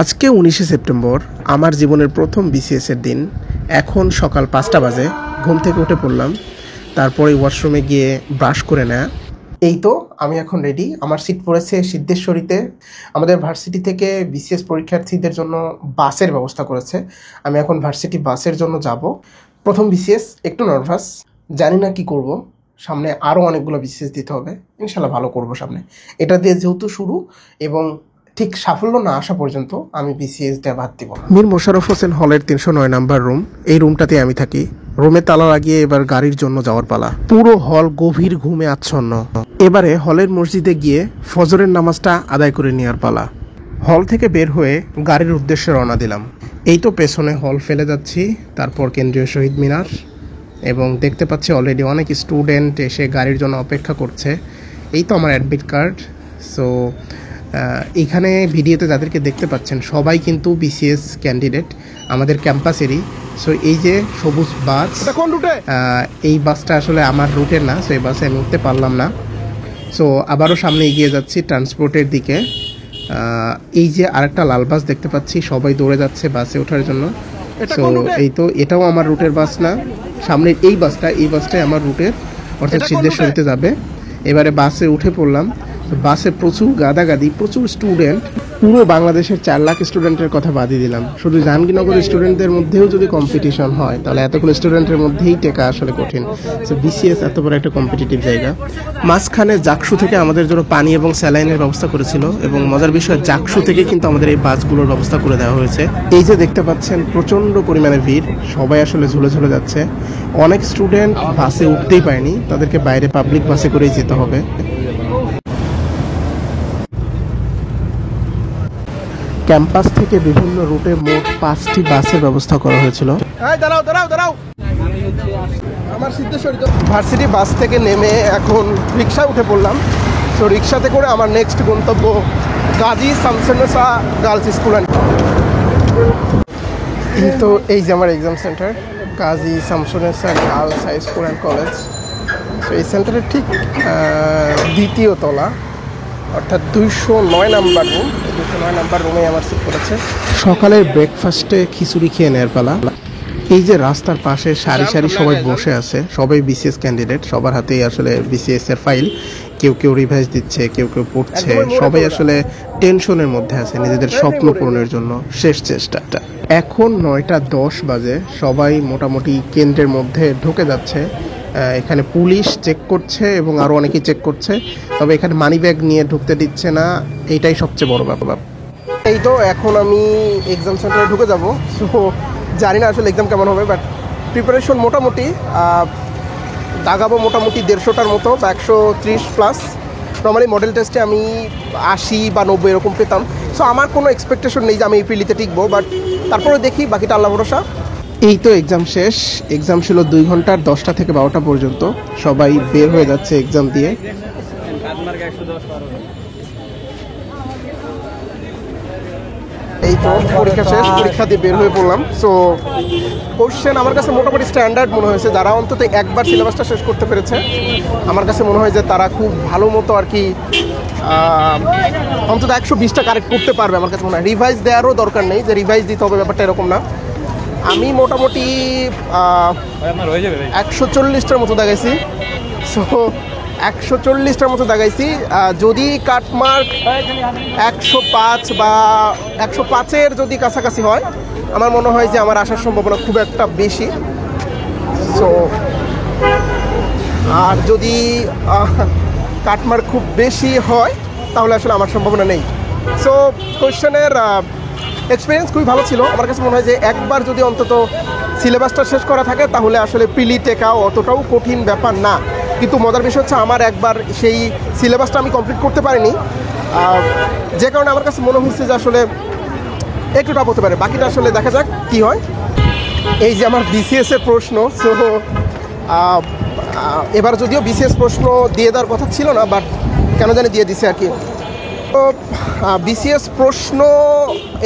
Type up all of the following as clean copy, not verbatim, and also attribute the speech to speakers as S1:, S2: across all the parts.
S1: আজকে 19শে সেপ্টেম্বর আমার জীবনের প্রথম বিসিএস এর দিন। এখন সকাল 5টা বাজে। ঘুম থেকে উঠে পড়লাম, তারপরে ওয়াশরুমে গিয়ে ব্রাশ করে নেয়া। এই তো আমি এখন রেডি। আমার সিট পড়েছে সিদ্ধেশ্বরীতে। আমাদের ভার্সিটি থেকে বিসিএস পরীক্ষার্থীদের জন্য বাসের ব্যবস্থা করেছে। আমি এখন ভার্সিটি বাসের জন্য যাব। প্রথম বিসিএস, একটু নার্ভাস, জানি না কি করব। সামনে আরও অনেকগুলো বিসিএস দিতে হবে, ইনশাল্লাহ ভালো করব সামনে। এটা দিয়ে যেহেতু শুরু এবং ঠিক সাফল্য না আসা পর্যন্ত আমি বিসিএসটা বাদ দিব। মীর মোশাররফ হোসেন হলের 309 নাম্বার রুম, এই রুমটাতে আমি থাকি। রুমে তালা লাগিয়ে এবার গাড়ির জন্য যাওয়ার পালা। পুরো হল গভীর ঘুমে আচ্ছন্ন। এবারে হলের মসজিদে গিয়ে ফজরের নামাজটা আদায় করে নেওয়ার পালা। হল থেকে বের হয়ে গাড়ির উদ্দেশ্যে রওনা দিলাম। এই তো পেছনে হল ফেলে যাচ্ছি, তারপর কেন্দ্রীয় শহীদ মিনার, এবং দেখতে পাচ্ছি অলরেডি অনেক স্টুডেন্ট এসে গাড়ির জন্য অপেক্ষা করছে। এই তো আমার অ্যাডমিট কার্ড। সো এখানে ভিডিওতে যাদেরকে দেখতে পাচ্ছেন সবাই কিন্তু বিসিএস ক্যান্ডিডেট আমাদের ক্যাম্পাসেরই। সো এই যে সবুজ বাস, এই বাসটা আসলে আমার রুটের না, সো এই বাসে আমি উঠতে পারলাম না। সো আবারও সামনে এগিয়ে যাচ্ছি ট্রান্সপোর্টের দিকে। এই যে আরেকটা লাল বাস দেখতে পাচ্ছি, সবাই দৌড়ে যাচ্ছে বাসে ওঠার জন্য। সো এই তো এটাও আমার রুটের বাস না, সামনের এই বাসটাই আমার রুটের, অর্থাৎ সিদ্ধেশ্বরীতে যাবে। এবারে বাসে উঠে পড়লাম। বাসে প্রচুর গাদাগাদি, প্রচুর স্টুডেন্ট। পুরো বাংলাদেশের 4 লাখ স্টুডেন্টের কথা বাদই দিলাম, শুধু জাহাঙ্গীরনগর স্টুডেন্টদের মধ্যেও যদি কম্পিটিশন হয় তাহলে এতগুলো স্টুডেন্টের মধ্যেই টেকা আসলে কঠিন। সো বিসিএস এত বড় একটা কম্পিটিটিভ জায়গা। মাঝখানে জাকসু থেকে আমাদের জন্য পানি এবং স্যালাইনের ব্যবস্থা করেছিল, এবং মজার বিষয় জাকসু থেকে কিন্তু আমাদের এই বাসগুলোর ব্যবস্থা করে দেওয়া হয়েছে। এই যে দেখতে পাচ্ছেন প্রচণ্ড পরিমাণে ভিড়, সবাই আসলে ঝুলে ঝুলে যাচ্ছে। অনেক স্টুডেন্ট বাসে উঠতেই পারেনি, তাদেরকে বাইরে পাবলিক বাসে করেই যেতে হবে। ক্যাম্পাস থেকে বিভিন্ন রুটে মোট 5টি বাসের ব্যবস্থা করা হয়েছিল। আমার ভার্সিটি বাস থেকে নেমে এখন রিক্সা উঠে পড়লাম। তো রিক্সাতে করে আমার নেক্সট গন্তব্য Gazi Shamsunnessa girls school and. তো এই যে আমার exam centre, Gazi Shamsunnessa girls high school and college. তো এই সেন্টারের ঠিক দ্বিতীয় তলা, অর্থাৎ 209 নাম্বার রুম। 209 নাম্বার রুমে আমার সিট পড়েছে। সকালের ব্রেকফাস্টে খিচুড়ি খেয়ে নেওয়ার পালা। এই যে রাস্তার পাশে সারি সারি সবাই বসে আছে, সবাই বিসিএস ক্যান্ডিডেট, সবার হাতেই আসলে বিসিএস এর ফাইল। কেউ কেউ রিভাইজ দিচ্ছে, কেউ কেউ পড়ছে, সবাই আসলে টেনশনের মধ্যে আছে নিজেদের স্বপ্ন পূরণের জন্য শেষ চেষ্টাটা। এখন 9টা 10 বাজে, সবাই মোটামুটি কেন্দ্রের মধ্যে ঢুকে যাচ্ছে। এখানে পুলিশ চেক করছে এবং আরও অনেকেই চেক করছে, তবে এখানে মানি ব্যাগ নিয়ে ঢুকতে দিচ্ছে না, এইটাই সবচেয়ে বড় ব্যাপার। এই তো এখন আমি এক্সাম সেন্টারে ঢুকে যাব। সো জানি না আসলে এক্সাম কেমন হবে, বাট প্রিপারেশন মোটামুটি দাগাবো মোটামুটি 150টার মতো বা 130+। নর্মালি মডেল টেস্টে আমি 80 বা 90 এরকম পেতাম। সো আমার কোনো এক্সপেকটেশন নেই যে আমি এই প্রিলিতে টিকবো, বাট তারপরে দেখি, বাকিটা আল্লাহ ভরসা। এই তো এক্সাম শেষ। এক্সাম ছিল 2 ঘন্টার, 10টা থেকে 12টা পর্যন্ত। সবাই বের হয়ে যাচ্ছে এক্সাম দিয়ে। এই তো পরীক্ষা শেষ, পরীক্ষা দিয়ে বের হয়ে পড়লাম। সো কোশ্চেন আমার কাছে মোটামুটি স্ট্যান্ডার্ড মনে হয়েছে। যারা অন্তত একবার সিলেবাসটা শেষ করতে পেরেছে, আমার কাছে মনে হয় যে তারা খুব ভালো মতো আর কি অন্তত 120টা কারেক্ট করতে পারবে। আমার কাছে মনে হয় রিভাইজ দেওয়ারও দরকার নেই, যে রিভাইজ দিতে হবে ব্যাপারটা এরকম না। আমি মোটামুটি 140টার মতো দেখাইছি। সো 140টার মতো দেখাইছি। যদি কাটমার্ক 105 বা 105-এর যদি কাছাকাছি হয়, আমার মনে হয় যে আমার আসার সম্ভাবনা খুব একটা বেশি। সো আর যদি কাটমার্ক খুব বেশি হয় তাহলে আসলে আমার সম্ভাবনা নেই। সো কোয়েশ্চেনের এক্সপিরিয়েন্স খুবই ভালো ছিল। আমার কাছে মনে হয় যে একবার যদি অন্তত সিলেবাসটা শেষ করা থাকে তাহলে আসলে প্রিলি টেকাও অতটাও কঠিন ব্যাপার না। কিন্তু মজার বিষয় হচ্ছে আমার একবার সেই সিলেবাসটা আমি কমপ্লিট করতে পারিনি, যে কারণে আমার কাছে মনে হচ্ছে যে আসলে একটু টাফ হতে পারে। বাকিটা আসলে দেখা যাক কী হয়। এই যে আমার বিসিএস এর প্রশ্ন। সো এবার যদিও বিসিএস প্রশ্ন দিয়ে দেওয়ার কথা ছিল না, বাট কেন জানি দিয়ে দিছে আর কি। তো বিসিএস প্রশ্ন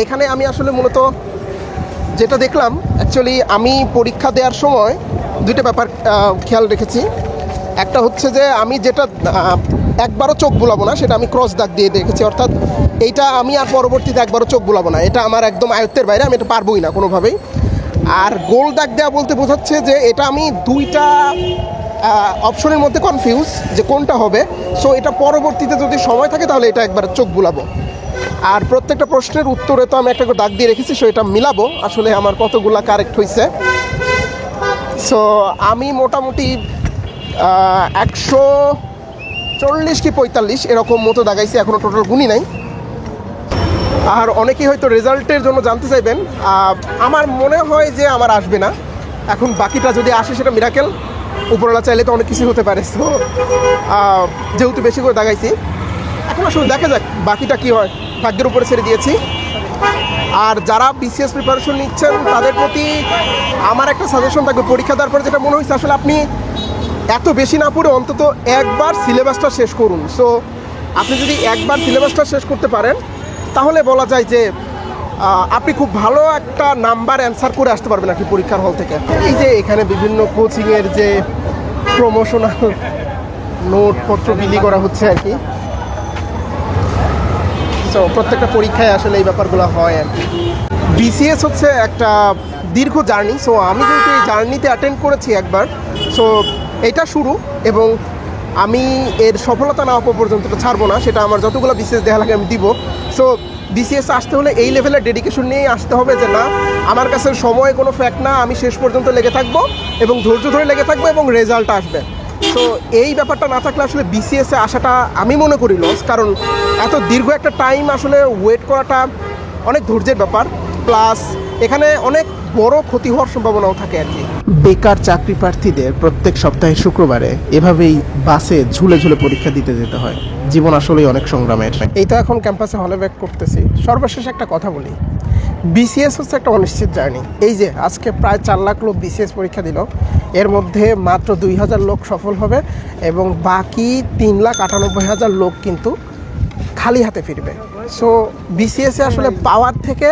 S1: এখানে আমি আসলে মূলত যেটা দেখলাম, অ্যাকচুয়ালি আমি পরীক্ষা দেওয়ার সময় 2টা ব্যাপার খেয়াল রেখেছি। একটা হচ্ছে যে আমি যেটা একবারও চোখ বুলাবো না, সেটা আমি ক্রস দাগ দিয়ে দেখেছি। অর্থাৎ এইটা আমি আর পরবর্তীতে একবারও চোখ বুলাবো না, এটা আমার একদম আয়ত্তের বাইরে, আমি এটা পারবোই না কোনোভাবেই। আর গোল দাগ দেওয়া বলতে বোঝাচ্ছে যে এটা আমি দুইটা অপশনের মধ্যে কনফিউজ যে কোনটা হবে। সো এটা পরবর্তীতে যদি সময় থাকে তাহলে এটা একবার চোখ বুলাবো। আর প্রত্যেকটা প্রশ্নের উত্তরে তো আমি একটা করে দাগ দিয়ে রেখেছি, সো এটা মিলাবো আসলে আমার কতগুলা কারেক্ট হয়েছে। সো আমি মোটামুটি 140 কি 45 এরকম মতো দাগাইছি, এখনও টোটাল গুনি নাই। আর অনেকেই হয়তো রেজাল্টের জন্য জানতে চাইবেন, আমার মনে হয় যে আমার আসবে না। এখন বাকিটা যদি আসে সেটা মিরাকেল, উপরওয়ালা চাইলে তো অনেক কিছু হতে পারে। সো যেহেতু বেশি করে দাগাইছি, এখন আসলে দেখা যাক বাকিটা কী হয়, ভাগ্যের উপরে ছেড়ে দিয়েছি। আর যারা বিসিএস প্রিপারেশন নিচ্ছেন তাদের প্রতি আমার একটা সাজেশন থাকবে, পরীক্ষা দেওয়ার পরে যেটা মনে হয়েছে আসলে আপনি এত বেশি না পড়ে অন্তত একবার সিলেবাসটা শেষ করুন। সো আপনি যদি একবার সিলেবাসটা শেষ করতে পারেন তাহলে বলা যায় যে আপনি খুব ভালো একটা নাম্বার অ্যান্সার করে আসতে পারবেন আর কি পরীক্ষার হল থেকে। এই যে এখানে বিভিন্ন কোচিংয়ের যে প্রমোশনাল নোটপত্র বিলি করা হচ্ছে আর কি। সো প্রত্যেকটা পরীক্ষায় আসলে এই ব্যাপারগুলো হয় আর কি। বিসিএস হচ্ছে একটা দীর্ঘ জার্নি। সো আমি যেহেতু এই জার্নিতে অ্যাটেন্ড করেছি একবার, সো এটা শুরু, এবং আমি এর সফলতা না হওয়া পর্যন্ত ছাড়বো না। সেটা আমার যতগুলো বিসিএস দেওয়া লাগে আমি দিব। সো বিসিএস আসতে হলে এই লেভেলের ডেডিকেশন নিয়েই আসতে হবে যে না, আমার কাছে সময় কোনো ফ্যাক্ট না, আমি শেষ পর্যন্ত লেগে থাকবো এবং ধৈর্য ধরে লেগে থাকবো এবং রেজাল্ট আসবে। তো এই ব্যাপারটা না থাকলে আসলে বিসিএসে আসাটা আমি মনে করি লস, কারণ এত দীর্ঘ একটা টাইম আসলে ওয়েট করাটা অনেক ধৈর্যের ব্যাপার, প্লাস এখানে অনেক বড় ক্ষতি হওয়ার সম্ভাবনাও থাকে আর কি। বেকার চাকরি প্রার্থীদের প্রত্যেক সপ্তাহে শুক্রবারে এভাবেই বাসে ঝুলে ঝুলে পরীক্ষা দিতে যেতে হয়। জীবন আসলেই অনেক সংগ্রামের। এই তো এখন ক্যাম্পাসে হলে ব্যাক করতেছি। সর্বশেষ একটা কথা বলি, বিসিএস হচ্ছে একটা অনিশ্চিত জার্নি। এই যে আজকে প্রায় 4 লাখ লোক বিসিএস পরীক্ষা দিল, এর মধ্যে মাত্র 2000 লোক সফল হবে এবং বাকি 3,98,000 লোক কিন্তু খালি হাতে ফিরবে। সো বিসিএসে আসলে পাওয়ার থেকে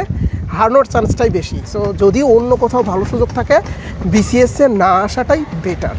S1: হারানোর চান্সটাই বেশি। সো যদি অন্য কোথাও ভালো সুযোগ থাকে, বিসিএসে না আসাটাই বেটার।